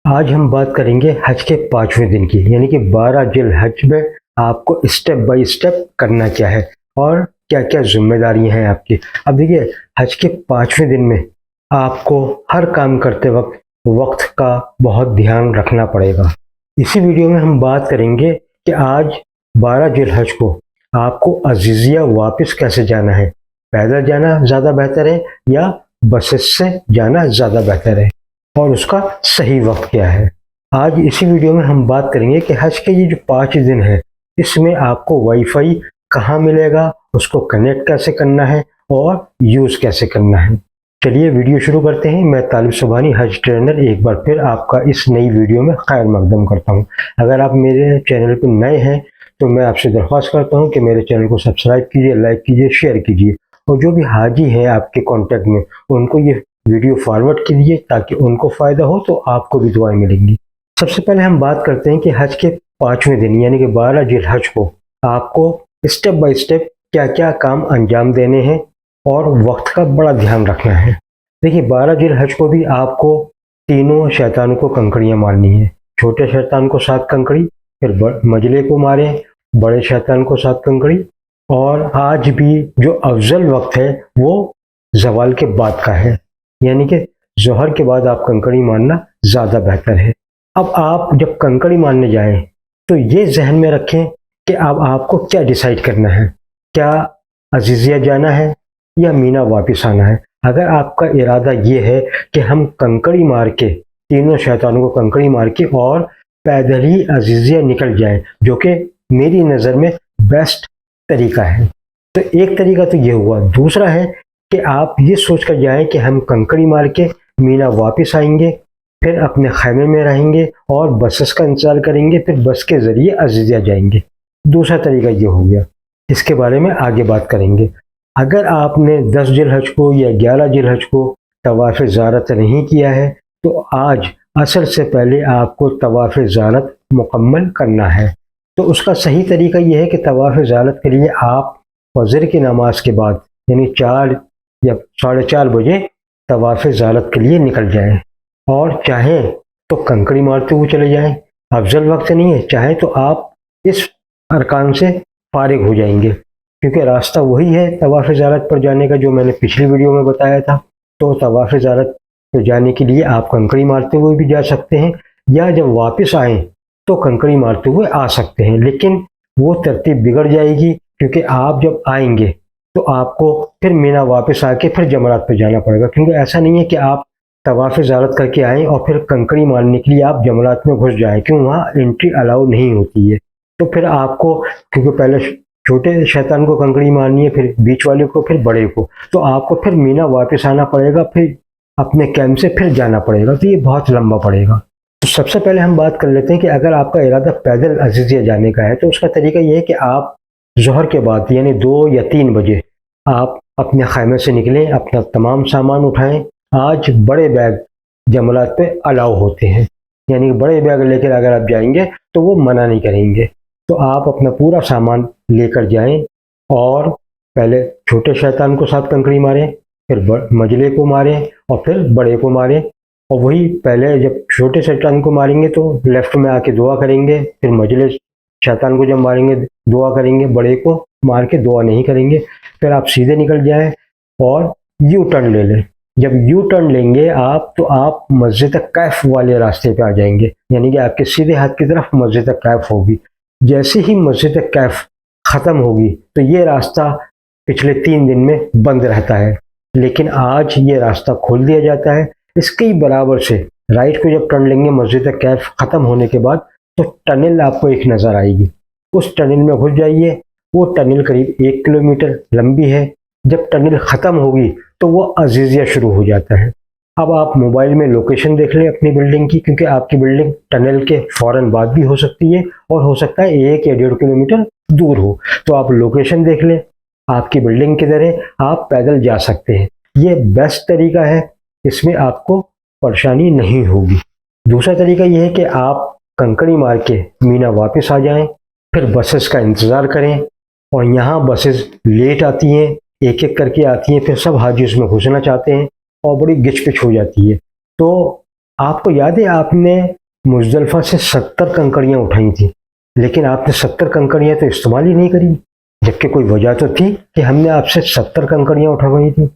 आज हम बात करेंगे हज के 5वें दिन की, यानी कि 12 जिल हज में आपको स्टेप बाय स्टेप करना क्या है और क्या क्या जिम्मेदारियां हैं आपकी। अब देखिए, हज के 5वें दिन में आपको हर काम करते वक्त वक्त का बहुत ध्यान रखना पड़ेगा। इसी वीडियो में हम बात करेंगे कि आज 12 जिल हज को आपको अजीजिया वापस कैसे जाना है। पैदल जाना ज़्यादा बेहतर है या बसेस से जाना ज़्यादा बेहतर है और उसका सही वक्त क्या है। आज इसी वीडियो में हम बात करेंगे कि हज के ये जो 5 दिन है इसमें आपको वाईफाई कहाँ मिलेगा, उसको कनेक्ट कैसे करना है और यूज़ कैसे करना है। चलिए वीडियो शुरू करते हैं। मैं तालिब सुबहानी हज ट्रेनर एक बार फिर आपका इस नई वीडियो में खैर मकदम करता हूँ। अगर आप मेरे चैनल पर नए हैं तो मैं आपसे दरख्वास्त करता हूँ कि मेरे चैनल को सब्सक्राइब कीजिए, लाइक कीजिए, शेयर कीजिए और जो भी हाजी हैं आपके कॉन्टेक्ट में उनको ये वीडियो फॉरवर्ड कीजिए ताकि उनको फ़ायदा हो तो आपको भी दुआएं मिलेंगी। सबसे पहले हम बात करते हैं कि हज के 5वें दिन यानी कि 12 जिल हज को आपको स्टेप बाय स्टेप क्या क्या काम अंजाम देने हैं और वक्त का बड़ा ध्यान रखना है। देखिए, 12 जिल हज को भी आपको तीनों शैतानों को कंकड़ियाँ मारनी है। छोटे शैतान को 7 कंकड़ी, फिर मजले को मारें, बड़े शैतान को 7 कंकड़ी। और आज भी जो अफजल वक्त है वो जवाल के बाद का है, यानी कि जोहर के बाद आप कंकड़ी मारना ज़्यादा बेहतर है। अब आप जब कंकड़ी मारने जाएं तो ये जहन में रखें कि अब आपको क्या डिसाइड करना है, क्या अजीजिया जाना है या मीना वापस आना है। अगर आपका इरादा ये है कि हम कंकड़ी मार के तीनों शैतानों को कंकड़ी मार के और पैदल ही अजीजिया निकल जाएं, जो कि मेरी नज़र में बेस्ट तरीका है, तो एक तरीका तो ये हुआ। दूसरा है कि आप ये सोच कर जाएं कि हम कंकड़ी मार के मीना वापस आएंगे, फिर अपने खैमे में रहेंगे और बसेस का इंतज़ार करेंगे, फिर बस के ज़रिए अजीजिया जाएंगे। दूसरा तरीका ये हो गया, इसके बारे में आगे बात करेंगे। अगर आपने 10 जिल हज को या 11 जिल हज को तवाफ़ ज़ियारत नहीं किया है तो आज असर से पहले आपको तवाफ़ ज़ियारत मुकम्मल करना है। तो उसका सही तरीका यह है कि तवाफ़ ज़ियारत के लिए आप फजर की नमाज के बाद यानी 4 या 4:30 बजे तवाफ़ ज़ियारत के लिए निकल जाएं और चाहें तो कंकड़ी मारते हुए चले जाएं। अफजल वक्त नहीं है, चाहें तो आप इस अरकान से फारिग हो जाएंगे, क्योंकि रास्ता वही है तवाफ़ ज़ियारत पर जाने का जो मैंने पिछली वीडियो में बताया था। तो तवाफ़ ज़ियारत पर जाने के लिए आप कंकड़ी मारते हुए भी जा सकते हैं या जब वापस आएँ तो कंकड़ी मारते हुए आ सकते हैं, लेकिन वो तरतीब बिगड़ जाएगी क्योंकि आप जब आएंगे तो आपको फिर मीना वापस आके फिर जमरात पे जाना पड़ेगा। क्योंकि ऐसा नहीं है कि आप तवाफ़ ज़ियारत करके आएँ और फिर कंकड़ी मारने के लिए आप जमरात में घुस जाएं, क्यों वहाँ एंट्री अलाउ नहीं होती है। तो फिर आपको, क्योंकि पहले छोटे शैतान को कंकड़ी मारनी है, फिर बीच वाले को, फिर बड़े को, तो आपको फिर मीना वापस आना पड़ेगा, फिर अपने कैंप से फिर जाना पड़ेगा, तो ये बहुत लंबा पड़ेगा। तो सबसे पहले हम बात कर लेते हैं कि अगर आपका इरादा पैदल अजीजिया जाने का है तो उसका तरीका यह है कि आप जोहर के बाद यानी 2 या 3 बजे आप अपने खैमे से निकलें, अपना तमाम सामान उठाएं। आज बड़े बैग जमरात पे अलाउ होते हैं, यानी बड़े बैग लेकर अगर आप जाएंगे तो वो मना नहीं करेंगे। तो आप अपना पूरा सामान लेकर जाएं और पहले छोटे शैतान को 7 कंकड़ी मारें, फिर मजले को मारें और फिर बड़े को मारें। और वही पहले जब छोटे शैतान को मारेंगे तो लेफ्ट में आके दुआ करेंगे, फिर मजले शैतान को जब मारेंगे दुआ करेंगे, बड़े को मार के दुआ नहीं करेंगे। फिर आप सीधे निकल जाएं और यू टर्न ले लें। जब यू टर्न लेंगे आप तो आप मस्जिद कैफ वाले रास्ते पे आ जाएंगे, यानी कि आपके सीधे हाथ की तरफ मस्जिद कैफ होगी। जैसे ही मस्जिद कैफ ख़त्म होगी तो ये रास्ता पिछले 3 दिन में बंद रहता है, लेकिन आज ये रास्ता खोल दिया जाता है। इसके बराबर से राइट को जब टर्न लेंगे मस्जिद कैफ ख़त्म होने के बाद तो टनल आपको एक नज़र आएगी, उस टनल में घुस जाइए। वो टनल करीब 1 किलोमीटर लंबी है। जब टनल ख़त्म होगी तो वो अजीजिया शुरू हो जाता है। अब आप मोबाइल में लोकेशन देख लें अपनी बिल्डिंग की, क्योंकि आपकी बिल्डिंग टनल के फ़ौरन बाद भी हो सकती है और हो सकता है 1 या 1.5 किलोमीटर दूर हो। तो आप लोकेशन देख लें आपकी बिल्डिंग किधर है, आप पैदल जा सकते हैं। ये बेस्ट तरीका है, इसमें आपको परेशानी नहीं होगी। दूसरा तरीका यह है कि आप कंकड़ी मार के मीना वापस आ जाएं, फिर बसेस का इंतज़ार करें। और यहाँ बसेस लेट आती हैं, एक एक करके आती हैं, फिर सब हाजी उसमें घुसना चाहते हैं और बड़ी गिच पिच हो जाती है। तो आपको याद है आपने मुजदलफा से 70 कंकड़ियां उठाई थी, लेकिन आपने 70 कंकड़ियां तो इस्तेमाल ही नहीं करी, जबकि कोई वजह तो थी कि हमने आपसे 70 कंकड़ियां उठवाई थी।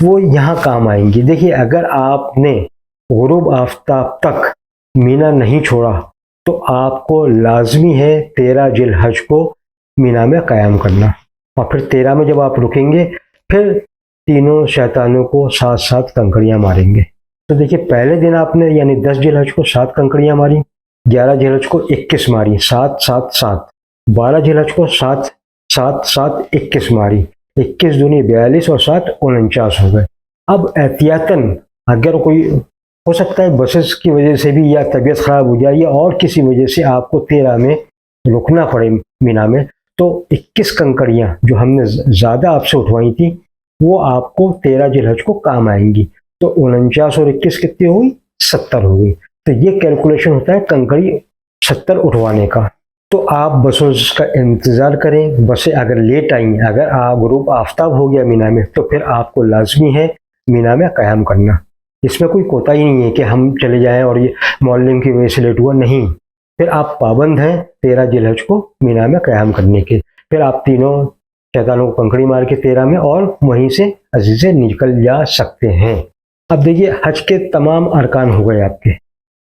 वो यहाँ काम आएंगी। देखिए, अगर आपने गुरूब आफ्ताब तक मीना नहीं छोड़ा तो आपको लाजमी है 13 जिलहज को मीना में क़याम करना, और फिर 13 में जब आप रुकेंगे फिर तीनों शैतानों को 7-7 कंकड़ियां मारेंगे। तो देखिए, पहले दिन आपने यानी 10 जिलहज को 7 कंकड़ियां मारी, 11 जिलहज को 21 मारी, 7-7-7, 12 जिलहज को 7-7-7-21 मारी, 21 दूनी 42 और 7 49 हो गए। अब एहतियातन अगर कोई, हो सकता है बसेस की वजह से भी या तबीयत खराब हो जाए या और किसी वजह से आपको 13 में रुकना पड़े मीना में, तो 21 कंकड़ियां जो हमने ज़्यादा आपसे उठवाई थी वो आपको 13 जिलहज को काम आएंगी। तो 49 और 21 कितनी हो गई? 70 हो गई। तो ये कैलकुलेशन होता है कंकड़ी 70 उठवाने का। तो आप बसों का इंतज़ार करें। बसें अगर लेट आई, अगर गुरूब आफ्ताब हो गया मीना में, तो फिर आपको लाजमी है मीना में क़याम करना। इसमें कोई कोताही नहीं है कि हम चले जाएं और ये मॉर्निंग की वजह से लेट हुआ, नहीं। फिर आप पाबंद हैं 13 जिलहज को मीना में क़याम करने के। फिर आप तीनों शैतानों को कंकड़ी मार के 13 में और वहीं से अजीज़े निकल जा सकते हैं। अब देखिए, हज के तमाम अरकान हो गए आपके,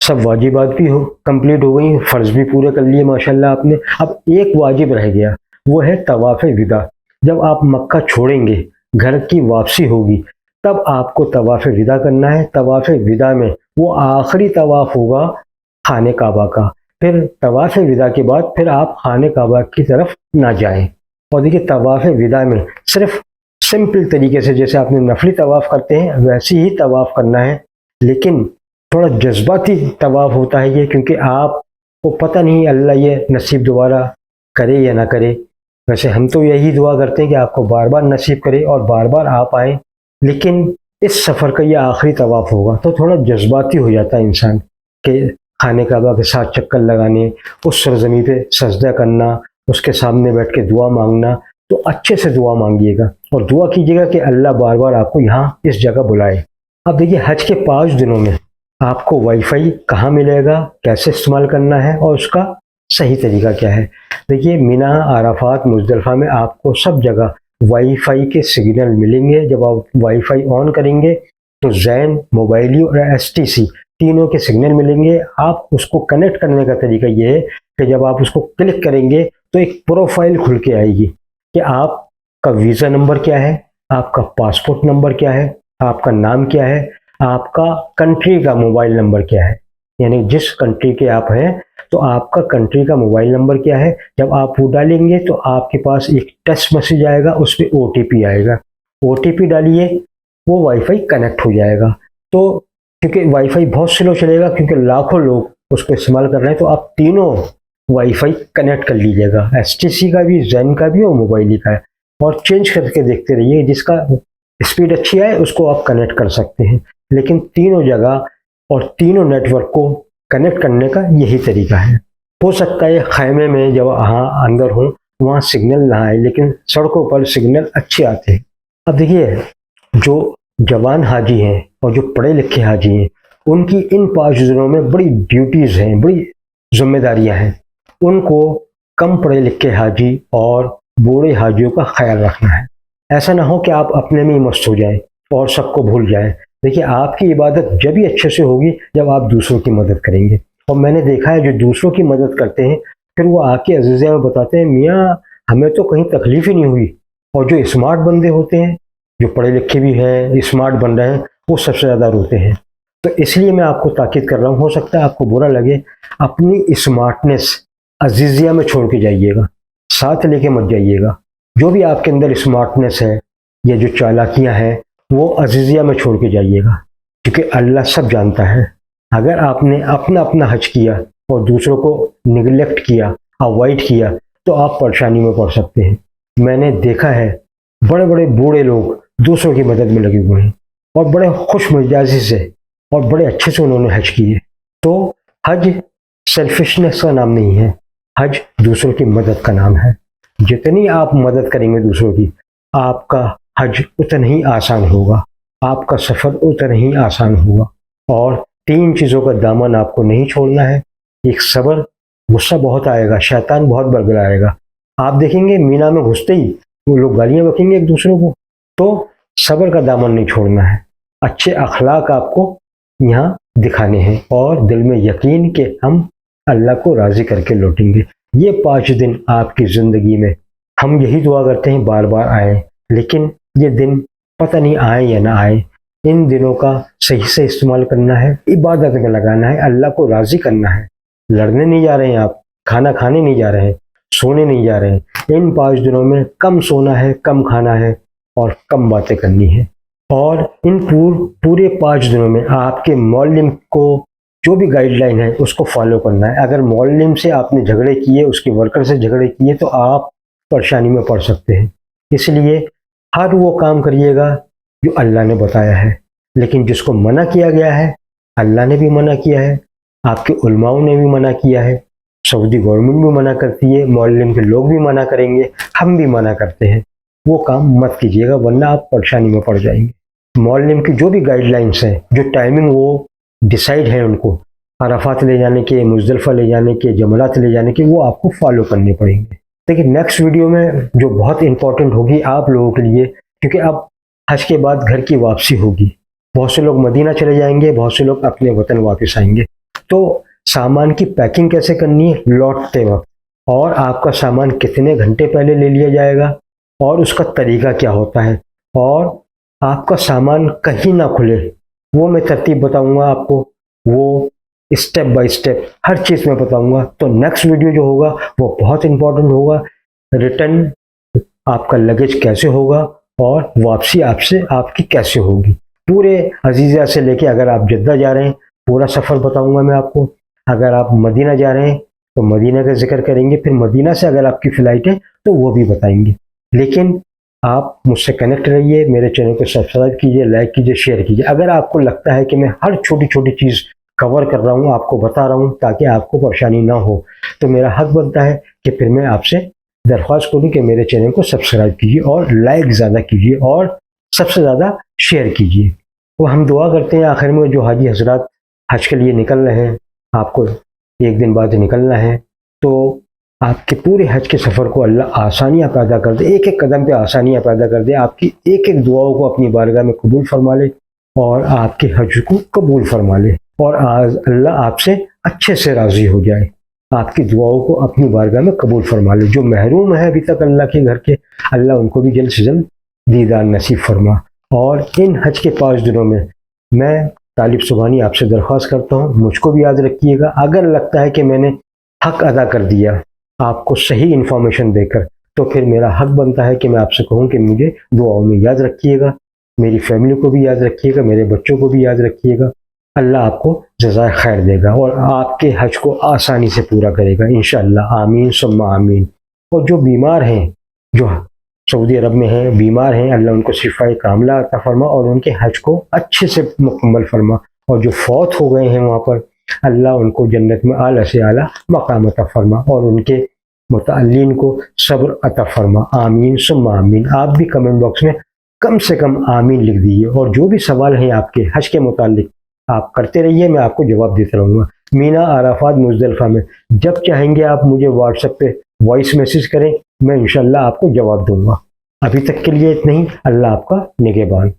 सब वाजिबात भी कंप्लीट हो गई, फ़र्ज़ भी पूरे कर लिए माशाल्लाह आपने। अब एक वाजिब रह गया, वो है तवाफ़ विदा। जब आप मक्का छोड़ेंगे, घर की वापसी होगी, तब आपको तवाफ़ विदा करना है। तवाफ़ विदा में वो आखिरी तवाफ़ होगा खाने काबा का। फिर तवाफ़ विदा के बाद फिर आप खाने काबा की तरफ ना जाएं। और देखिए, तवाफ़ विदा में सिर्फ सिंपल तरीके से जैसे आपने नफली तवाफ़ करते हैं वैसे ही तवाफ़ करना है, लेकिन थोड़ा जज्बाती तवाफ़ होता है ये, क्योंकि आपको पता नहीं अल्लाह ये नसीब दोबारा करे या ना करे। वैसे हम तो यही दुआ करते हैं कि आपको बार बार नसीब करे और बार बार आप आएँ, लेकिन इस सफ़र का ये आखिरी तवाफ़ होगा तो थोड़ा जज्बाती हो जाता है इंसान कि खाने काबा के साथ चक्कर लगाने, उस सरज़मीं पे सजदा करना, उसके सामने बैठ के दुआ मांगना। तो अच्छे से दुआ मांगिएगा और दुआ कीजिएगा कि अल्लाह बार बार आपको यहाँ इस जगह बुलाए। अब देखिए, हज के 5 दिनों में आपको वाईफाई कहाँ मिलेगा, कैसे इस्तेमाल करना है और उसका सही तरीका क्या है। देखिए, मिना, अराफात, मुज़दलिफ़ा में आपको सब जगह वाईफाई के सिग्नल मिलेंगे। जब आप वाईफाई ऑन करेंगे तो ज़ैन, मोबाइली और एसटीसी तीनों के सिग्नल मिलेंगे। आप उसको कनेक्ट करने का तरीका ये है कि जब आप उसको क्लिक करेंगे तो एक प्रोफाइल खुल के आएगी कि आपका वीज़ा नंबर क्या है, आपका पासपोर्ट नंबर क्या है, आपका नाम क्या है, आपका कंट्री का मोबाइल नंबर क्या है, यानी जिस कंट्री के आप हैं तो आपका कंट्री का मोबाइल नंबर क्या है। जब आप वो डालेंगे तो आपके पास एक टेक्स्ट मैसेज आएगा, उस पर OTP आएगा। OTP डालिए, वो वाईफाई कनेक्ट हो जाएगा। तो क्योंकि वाईफाई बहुत स्लो चलेगा, क्योंकि लाखों लोग उसको इस्तेमाल कर रहे हैं, तो आप तीनों वाईफाई कनेक्ट कर लीजिएगा, एसटीसी का भी, ज़ैन का भी और मोबाइली का है, और चेंज करके देखते रहिए। जिसका स्पीड अच्छी आए उसको आप कनेक्ट कर सकते हैं, लेकिन तीनों जगह और तीनों नेटवर्क को कनेक्ट करने का यही तरीका है। हो सकता है खैमे में जब वहाँ अंदर हो वहाँ सिग्नल ना आए, लेकिन सड़कों पर सिग्नल अच्छे आते हैं। अब देखिए, जो जवान हाजी हैं और जो पढ़े लिखे हाजी हैं, उनकी इन 5 दिनों में बड़ी ड्यूटीज़ हैं, बड़ी जिम्मेदारियां हैं। उनको कम पढ़े लिखे हाजी और बूढ़े हाजियों का ख्याल रखना है। ऐसा ना हो कि आप अपने में ही मस्त हो जाएं और सबको भूल जाएं। देखिए, आपकी इबादत जब भी अच्छे से होगी जब आप दूसरों की मदद करेंगे। और मैंने देखा है जो दूसरों की मदद करते हैं फिर वो आके अज़ीज़िया में बताते हैं, मियाँ हमें तो कहीं तकलीफ ही नहीं हुई। और जो स्मार्ट बंदे होते हैं, जो पढ़े लिखे भी हैं, स्मार्ट बन रहे हैं, वो सबसे ज़्यादा रोते हैं। तो इसलिए मैं आपको ताकीद कर रहा हूँ, हो सकता है आपको बुरा लगे, अपनी स्मार्टनेस अज़ीज़िया में छोड़ के जाइएगा, साथ लेके मत जाइएगा। जो भी आपके अंदर स्मार्टनेस है या जो चालाकियाँ हैं वो अज़ीज़िया में छोड़ के जाइएगा, क्योंकि अल्लाह सब जानता है। अगर आपने अपना अपना हज किया और दूसरों को निगलेक्ट किया, अवॉइड किया, तो आप परेशानी में पड़ सकते हैं। मैंने देखा है बड़े बड़े बूढ़े लोग दूसरों की मदद में लगे हुए हैं और बड़े खुश मिजाजी से और बड़े अच्छे से उन्होंने हज किए। तो हज सेल्फिशनेस का नाम नहीं है, हज दूसरों की मदद का नाम है। जितनी आप मदद करेंगे दूसरों की, आपका हज उतना ही आसान होगा, आपका सफ़र उतना ही आसान होगा और 3 चीज़ों का दामन आपको नहीं छोड़ना है। एक सब्र, गुस्सा बहुत आएगा, शैतान बहुत बड़बड़ाएगा। आप देखेंगे मीना में घुसते ही वो लोग गालियाँ बकेंगे एक दूसरे को, तो सब्र का दामन नहीं छोड़ना है। अच्छे अखलाक आपको यहाँ दिखाने हैं और दिल में यकीन कि हम अल्लाह को राज़ी करके लौटेंगे। ये 5 दिन आपकी ज़िंदगी में हम यही दुआ करते हैं बार बार आए, लेकिन ये दिन पता नहीं आए या ना आए। इन दिनों का सही से इस्तेमाल करना है, इबादत में लगाना है, अल्लाह को राज़ी करना है। लड़ने नहीं जा रहे हैं आप, खाना खाने नहीं जा रहे हैं, सोने नहीं जा रहे हैं। इन 5 दिनों में कम सोना है, कम खाना है और कम बातें करनी है। और इन पूरे 5 दिनों में आपके मौलिम को जो भी गाइडलाइन है उसको फॉलो करना है। अगर मौलिम से आपने झगड़े किए, उसके वर्कर से झगड़े किए, तो आप परेशानी में पड़ सकते हैं। इसलिए हर वो काम करिएगा जो अल्लाह ने बताया है, लेकिन जिसको मना किया गया है अल्लाह ने भी मना किया है, आपके उलमाओं ने भी मना किया है, सऊदी गवर्नमेंट भी मना करती है, मौलिम के लोग भी मना करेंगे, हम भी मना करते हैं। वो काम मत कीजिएगा वरना आप परेशानी में पड़ जाएंगे। मौलिम की जो भी गाइडलाइंस हैं, जो टाइमिंग वो डिसाइड है उनको, अराफात ले जाने के, मुज़दलिफ़ा ले जाने के, जमरात ले जाने के, वो आपको फॉलो करने पड़ेंगे। देखिए नेक्स्ट वीडियो में जो बहुत इंपॉर्टेंट होगी आप लोगों के लिए, क्योंकि अब हज के बाद घर की वापसी होगी। बहुत से लोग मदीना चले जाएंगे, बहुत से लोग अपने वतन वापस आएंगे। तो सामान की पैकिंग कैसे करनी है लौटते वक्त, और आपका सामान कितने घंटे पहले ले लिया जाएगा और उसका तरीका क्या होता है, और आपका सामान कहीं ना खुले वो मैं तरतीब बताऊंगा आपको, वो स्टेप बाय स्टेप हर चीज़ में बताऊंगा। तो नेक्स्ट वीडियो जो होगा वो बहुत इंपॉर्टेंट होगा। रिटर्न आपका लगेज कैसे होगा और वापसी आपसे आपकी कैसे होगी, पूरे अजीज़ा से लेके, अगर आप जद्दा जा रहे हैं पूरा सफ़र बताऊंगा मैं आपको, अगर आप मदीना जा रहे हैं तो मदीना का जिक्र करेंगे, फिर मदीना से अगर आपकी फ़्लाइट है तो वो भी बताएंगे। लेकिन आप मुझसे कनेक्ट रहिए, मेरे चैनल को सब्सक्राइब कीजिए, लाइक कीजिए, शेयर कीजिए। अगर आपको लगता है कि मैं हर छोटी छोटी चीज़ कवर कर रहा हूँ, आपको बता रहा हूँ ताकि आपको परेशानी ना हो, तो मेरा हक बनता है कि फिर मैं आपसे दरख्वास्त करूँ कि मेरे चैनल को सब्सक्राइब कीजिए और लाइक ज़्यादा कीजिए और सबसे ज़्यादा शेयर कीजिए। तो हम दुआ करते हैं आखिर में, जो हाजी हजरात हज के लिए निकल रहे हैं, आपको एक दिन बाद निकलना है, तो आपके पूरे हज के सफ़र को अल्लाह आसानियाँ पैदा कर दे, एक एक कदम पे आसानियाँ पैदा कर दे, आपकी एक एक दुआओं को अपनी बारगाह में कबूल फरमा ले और आपके हज को कबूल फरमा ले, और आज अल्लाह आपसे अच्छे से राज़ी हो जाए, आपकी दुआओं को अपनी बारगाह में कबूल फरमा ले। जो महरूम है अभी तक अल्लाह के घर के, अल्लाह उनको भी जल्द से जल्द दीदार नसीब फरमा। और इन हज के 5 दिनों में मैं तालिब सुबहानी आपसे दरख्वास्त करता हूँ, मुझको भी याद रखिएगा। अगर लगता है कि मैंने हक अदा कर दिया आपको सही इन्फॉर्मेशन देकर, तो फिर मेरा हक बनता है कि मैं आपसे कहूँ कि मुझे दुआओं में याद रखिएगा, मेरी फैमिली को भी याद रखिएगा, मेरे बच्चों को भी याद रखिएगा। अल्लाह आपको जज़ाए खैर देगा और आपके हज को आसानी से पूरा करेगा इंशाअल्लाह। आमीन सुम्मा आमीन। और जो बीमार हैं, जो सऊदी अरब में हैं, बीमार हैं, अल्लाह उनको शिफाए कामिला अता फरमा और उनके हज को अच्छे से मुकम्मल फरमा। और जो फौत हो गए हैं वहाँ पर, अल्लाह उनको जन्नत में आला से आला मकाम अता फरमा और उनके मुतअल्लिन को सब्र अता फरमा। आमीन सुम्मा आमीन। आप भी कमेंट बॉक्स में कम से कम आमीन लिख दीजिए, और जो भी सवाल हैं आपके हज के मुतालिक आप करते रहिए, मैं आपको जवाब देता रहूँगा। मीना, अराफात, मुज़दलिफ़ा में जब चाहेंगे आप मुझे व्हाट्सएप पे वॉइस मैसेज करें, मैं इंशाअल्लाह आपको जवाब दूंगा। अभी तक के लिए इतना ही। अल्लाह आपका निगहबान।